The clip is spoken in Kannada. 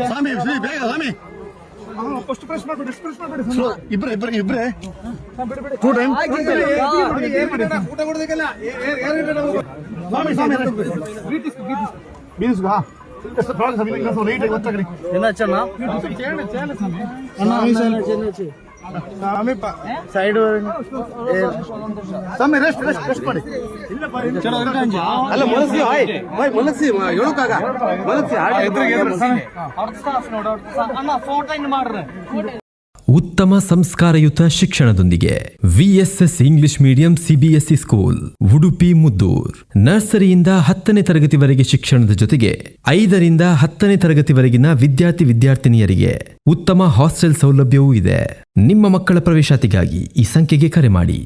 ಸ್ವಾಮಿ ಬೇಗ ಸ್ವಾಮಿ ಇಬ್ರೆ ಟೂ ಟೈಮ್ ಸ್ವಾಮಿ ಬೀನ್ಸ್ಗಾ ಸೈಡ್ ಸ್ವಾಮಿ ರೆಸ್ಟ್ ಮಾಡಿ ಅಲ್ಲ ಮನಸ್ಸಿ ಮನಸ್ಸಿ ಹೇಳೋಕಾಗ ಉತ್ತಮ ಸಂಸ್ಕಾರಯುತ ಶಿಕ್ಷಣದೊಂದಿಗೆ VSS English medium CBSE school Udupi Muddur ನರ್ಸರಿಯಿಂದ 10ನೇ ತರಗತಿವರೆಗೆ ಶಿಕ್ಷಣದ ಜೊತೆಗೆ 5ರಿಂದ 10ನೇ ತರಗತಿವರೆಗಿನ ವಿದ್ಯಾರ್ಥಿನಿಯರಿಗೆ ಉತ್ತಮ ಹಾಸ್ಟೆಲ್ ಸೌಲಭ್ಯವೂ ಇದೆ. ನಿಮ್ಮ ಮಕ್ಕಳ ಪ್ರವೇಶಾತಿಗಾಗಿ ಈ ಸಂಖ್ಯೆಗೆ ಕರೆ ಮಾಡಿ.